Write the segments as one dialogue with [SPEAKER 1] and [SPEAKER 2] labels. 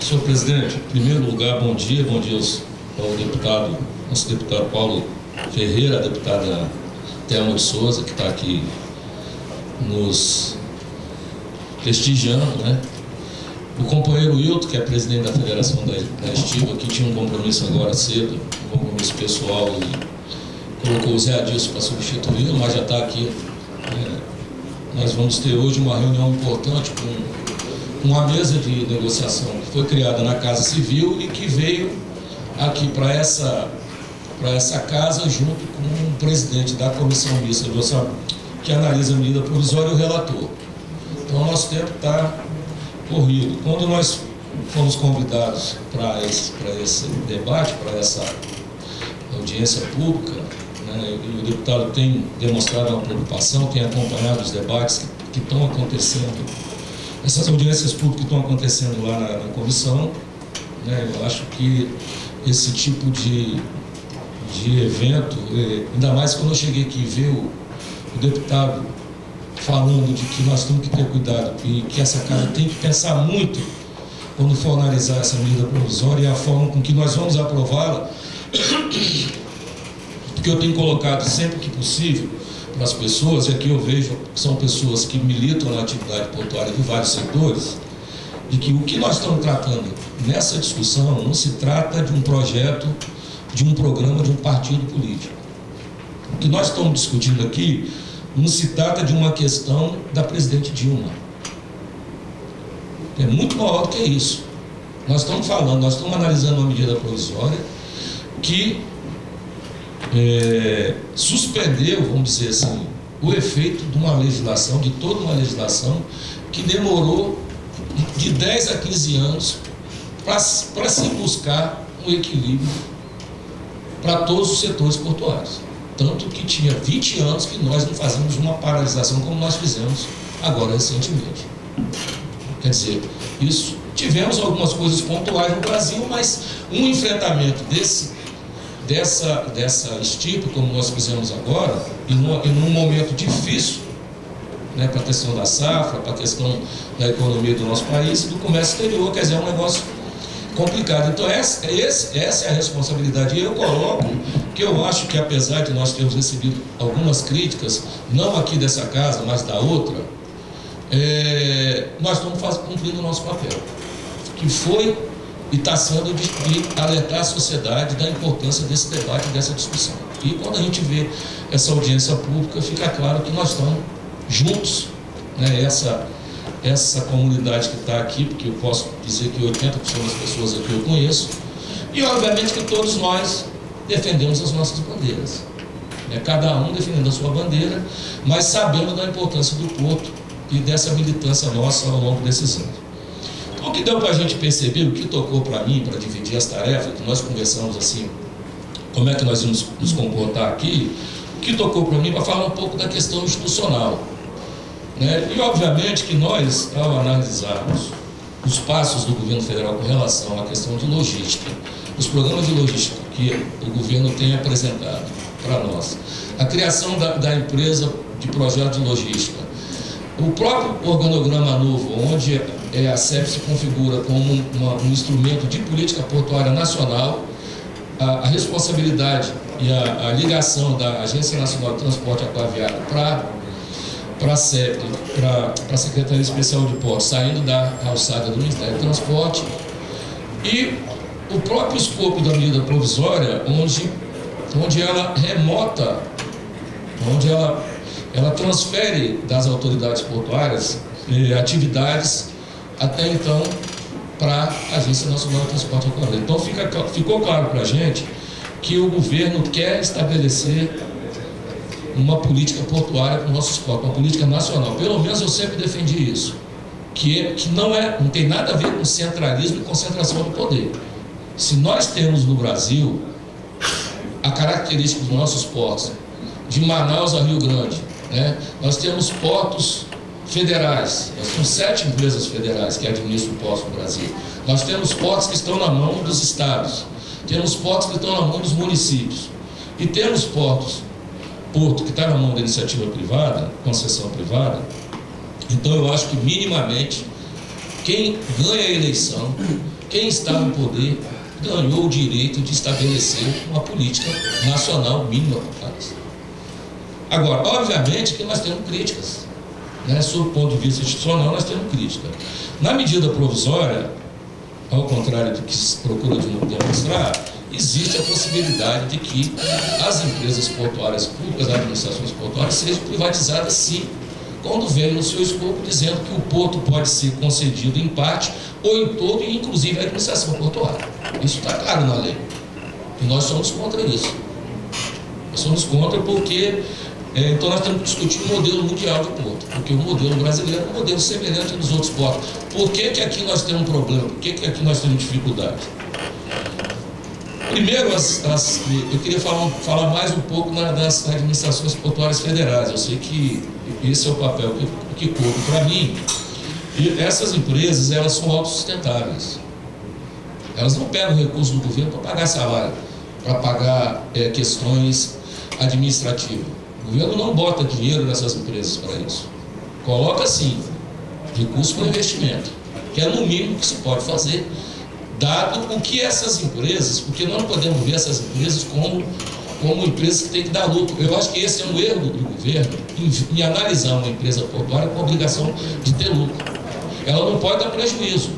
[SPEAKER 1] Senhor presidente, em primeiro lugar, bom dia ao deputado, nosso deputado Paulo Ferreira, a deputada Thelma de Souza, que está aqui nos prestigiando, né? O companheiro Wilton, que é presidente da Federação da Estiva, que tinha um compromisso agora cedo, um compromisso pessoal, e colocou o Zé Adilson para substituí-lo, mas já está aqui. Nós vamos ter hoje uma reunião importante com uma mesa de negociação que foi criada na Casa Civil e que veio aqui para essa casa junto com o presidente da Comissão Mista do Orçamento, que analisa a medida provisória e o relator. Então, o nosso tempo está corrido. Quando nós fomos convidados para esse debate, para essa audiência pública, né, e o deputado tem demonstrado uma preocupação, tem acompanhado os debates que estão acontecendo, essas audiências públicas que estão acontecendo lá na comissão, né, eu acho que esse tipo de evento, ainda mais quando eu cheguei aqui e ver o deputado falando de que nós temos que ter cuidado e que essa casa tem que pensar muito quando for analisar essa medida provisória e a forma com que nós vamos aprová-la, porque eu tenho colocado sempre que possível para as pessoas, e aqui eu vejo que são pessoas que militam na atividade portuária de vários setores, de que o que nós estamos tratando nessa discussão não se trata de um projeto, de um programa, de um partido político. O que nós estamos discutindo aqui não se trata de uma questão da presidente Dilma. É muito maior do que isso. Nós estamos falando, nós estamos analisando uma medida provisória que suspendeu, vamos dizer assim, o efeito de uma legislação, de toda uma legislação que demorou de 10 a 15 anos para se buscar um equilíbrio para todos os setores portuários. Tanto que tinha 20 anos que nós não fazíamos uma paralisação como nós fizemos agora recentemente. Quer dizer, isso, tivemos algumas coisas pontuais no Brasil, mas um enfrentamento dessa estirpe, como nós fizemos agora, e num momento difícil, né, para a questão da safra, para a questão da economia do nosso país e do comércio exterior, quer dizer, é um negócio complicado. Então essa é a responsabilidade. E eu coloco que eu acho que, apesar de nós termos recebido algumas críticas, não aqui dessa casa, mas da outra, nós estamos cumprindo o nosso papel, que foi e está sendo de alertar a sociedade da importância desse debate, dessa discussão. E quando a gente vê essa audiência pública, fica claro que nós estamos juntos, né, essa comunidade que está aqui, porque eu posso dizer que 80% das pessoas aqui eu conheço, e obviamente que todos nós defendemos as nossas bandeiras, né, cada um defendendo a sua bandeira, mas sabendo da importância do porto e dessa militância nossa ao longo desses anos. Então, o que deu para a gente perceber, o que tocou para mim, para dividir as tarefas, que nós conversamos assim, como é que nós íamos nos comportar aqui, o que tocou para mim para falar um pouco da questão institucional. Né? E obviamente que nós, ao analisarmos os passos do governo federal com relação à questão de logística, os programas de logística que o governo tem apresentado para nós, a criação da empresa de projeto de logística, o próprio organograma novo, onde a CEP se configura como um instrumento de política portuária nacional, a responsabilidade e a ligação da Agência Nacional de Transporte Aquaviário para a CEP, para a Secretaria Especial de Portos, saindo da alçada do Ministério do Transporte, e o próprio escopo da medida provisória, onde ela remota, onde ela transfere das autoridades portuárias atividades até então para a Agência Nacional de Transporte Aquaviário. Então ficou claro para a gente que o governo quer estabelecer uma política portuária para o nosso esporte, uma política nacional. Pelo menos eu sempre defendi isso, que não tem nada a ver com centralismo e concentração do poder. Se nós temos no Brasil a característica dos nossos portos, de Manaus a Rio Grande, né? Nós temos portos federais, nós temos 7 empresas federais que administram portos no Brasil. Nós temos portos que estão na mão dos estados, temos portos que estão na mão dos municípios, e temos porto que está na mão da iniciativa privada, concessão privada. Então eu acho que minimamente quem ganha a eleição quem está no poder ganhou o direito de estabelecer uma política nacional mínima para o país. Agora, obviamente que nós temos críticas, né? Sob o ponto de vista institucional, nós temos crítica. Na medida provisória, ao contrário do que se procura demonstrar, existe a possibilidade de que as empresas portuárias públicas, as administrações portuárias, sejam privatizadas, sim, quando vem no seu escopo dizendo que o porto pode ser concedido em parte ou em todo, e inclusive a administração portuária. Isso está claro na lei. E nós somos contra isso. Nós somos contra porque então nós temos que discutir o modelo mundial de porto, porque o modelo brasileiro é um modelo semelhante dos outros portos. Por que aqui nós temos um problema? Por que aqui nós temos dificuldade? Primeiro, eu queria falar mais um pouco das administrações portuárias federais. Eu sei que esse é o papel que coube para mim. E essas empresas, elas são autossustentáveis. Elas não pegam recursos do governo para pagar salário, para pagar questões administrativas. O governo não bota dinheiro nessas empresas para isso. Coloca, sim, recursos para investimento, que é no mínimo que se pode fazer, dado o que essas empresas, porque nós não podemos ver essas empresas como empresas que têm que dar lucro. Eu acho que esse é um erro do governo em analisar uma empresa portuária com a obrigação de ter lucro. Ela não pode dar prejuízo,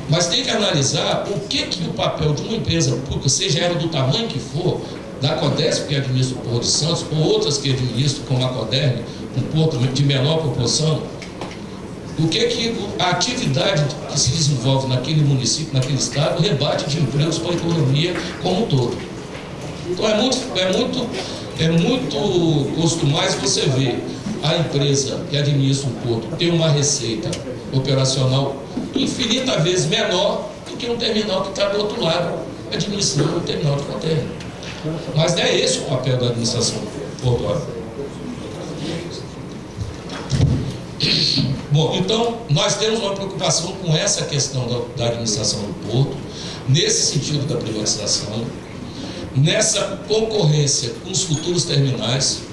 [SPEAKER 1] mas tem que analisar o que o papel de uma empresa pública, seja ela do tamanho que for, da Codesp, que administra o Porto de Santos, ou outras que administram, como a Coderm, um porto de menor proporção, o que a atividade que se desenvolve naquele município, naquele estado, rebate de empregos para a economia como um todo. Então é muito costumais você ver a empresa que administra um porto ter uma receita operacional infinita vezes menor do que um terminal que está do outro lado administrando um terminal de contêiner. Mas não é esse o papel da administração portuária. Bom, então nós temos uma preocupação com essa questão da administração do porto, nesse sentido da privatização, nessa concorrência com os futuros terminais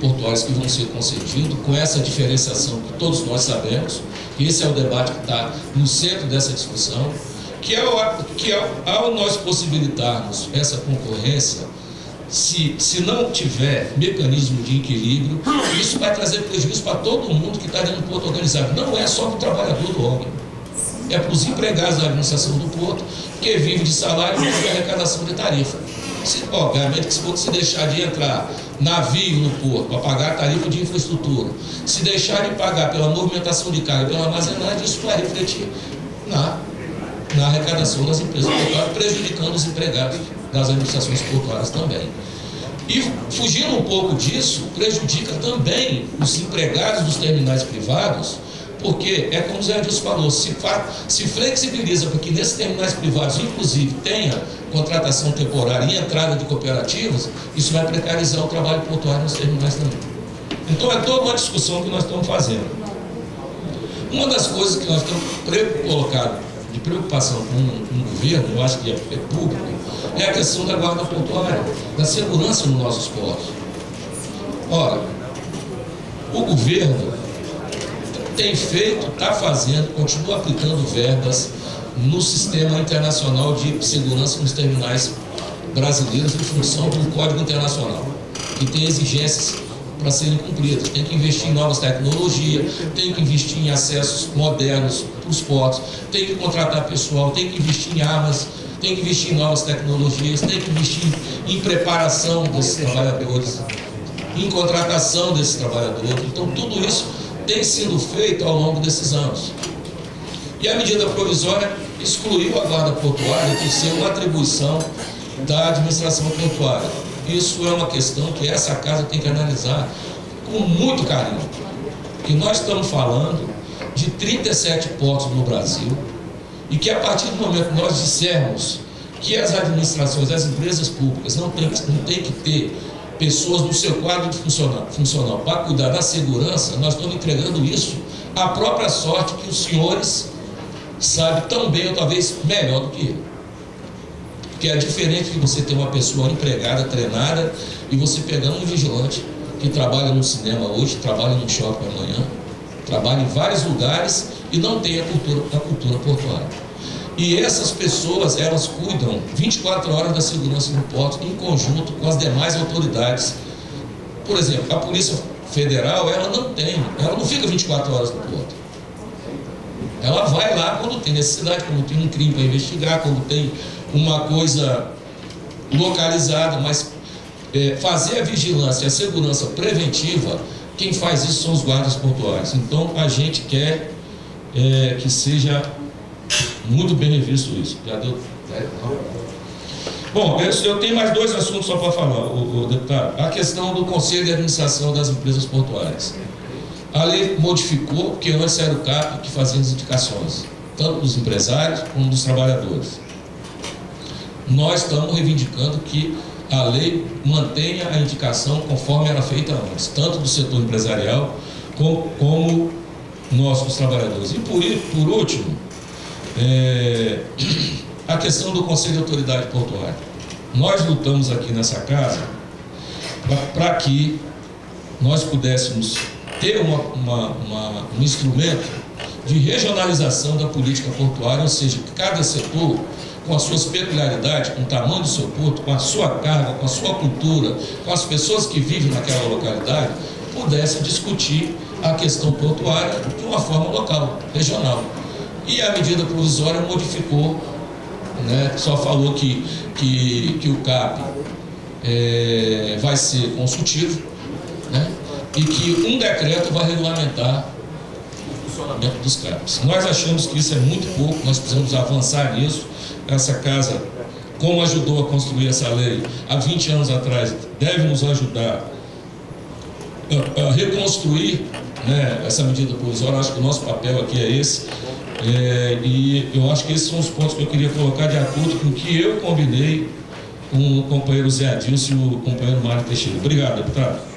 [SPEAKER 1] portuários que vão ser concedidos, com essa diferenciação que todos nós sabemos, que esse é o debate que está no centro dessa discussão, que ao nós possibilitarmos essa concorrência, se não tiver mecanismo de equilíbrio, isso vai trazer prejuízo para todo mundo que está dentro do porto organizado. Não é só para o trabalhador do órgão, é para os empregados da administração do porto, que vive de salário e de arrecadação de tarifa. Obviamente que se você deixar de entrar navio no porto para pagar a tarifa de infraestrutura, se deixar de pagar pela movimentação de carga, pela armazenagem, isso vai refletir na arrecadação das empresas portuárias, prejudicando os empregados das administrações portuárias também. E fugindo um pouco disso, prejudica também os empregados dos terminais privados, porque é como o Zé Adilson falou, se flexibiliza para que nesses terminais privados, inclusive, tenha contratação temporária e entrada de cooperativas, isso vai precarizar o trabalho portuário nos terminais também. Então é toda uma discussão que nós estamos fazendo. Uma das coisas que nós temos colocado de preocupação com o governo, eu acho que é público, é a questão da guarda portuária, da segurança nos nossos portos. Ora, o governo tem feito, está fazendo, continua aplicando verbas no sistema internacional de segurança nos terminais brasileiros em função do Código Internacional, que tem exigências para serem cumpridas. Tem que investir em novas tecnologias, tem que investir em acessos modernos para os portos, tem que contratar pessoal, tem que investir em armas, tem que investir em novas tecnologias, tem que investir em preparação desses trabalhadores, em contratação desses trabalhadores. Então tudo isso tem sido feito ao longo desses anos. E a medida provisória excluiu a guarda portuária de ser uma atribuição da administração portuária. Isso é uma questão que essa casa tem que analisar com muito carinho. E nós estamos falando de 37 portos no Brasil, e que a partir do momento que nós dissermos que as administrações, as empresas públicas não tem que ter pessoas no seu quadro de funcional para cuidar da segurança, nós estamos entregando isso à própria sorte que os senhores sabem tão bem ou talvez melhor do que eu. Porque é diferente de você ter uma pessoa empregada, treinada, e você pegar um vigilante que trabalha no cinema hoje, trabalha no shopping amanhã, trabalha em vários lugares e não tem a cultura portuária. E essas pessoas, elas cuidam 24 horas da segurança no porto, em conjunto com as demais autoridades. Por exemplo, a Polícia Federal, ela não fica 24 horas no porto. Ela vai lá quando tem necessidade, quando tem um crime para investigar, quando tem uma coisa localizada, mas fazer a vigilância e a segurança preventiva, quem faz isso são os guardas portuários. Então a gente quer que seja muito bem revisto isso. Já deu? Bom, eu tenho mais 2 assuntos só para falar, o deputado. A questão do Conselho de Administração das Empresas Portuárias. A lei modificou, porque antes era o CAP que fazia as indicações, tanto dos empresários como dos trabalhadores. Nós estamos reivindicando que a lei mantenha a indicação conforme era feita antes, tanto do setor empresarial como nós, os trabalhadores. E por último, a questão do Conselho de Autoridade Portuária. Nós lutamos aqui nessa casa para que nós pudéssemos ter um instrumento de regionalização da política portuária, ou seja, que cada setor, com as suas peculiaridades, com o tamanho do seu porto, com a sua carga, com a sua cultura, com as pessoas que vivem naquela localidade, pudesse discutir a questão portuária de uma forma local, regional. E a medida provisória modificou, né, só falou que o CAP vai ser consultivo, né, e que um decreto vai regulamentar o funcionamento dos CAPs. Nós achamos que isso é muito pouco, nós precisamos avançar nisso. Essa casa, como ajudou a construir essa lei há 20 anos atrás, deve nos ajudar a reconstruir, né, essa medida provisória. Acho que o nosso papel aqui é esse. E eu acho que esses são os pontos que eu queria colocar de acordo com o que eu combinei com o companheiro Zé Adilson e o companheiro Mário Teixeira. Obrigado, deputado.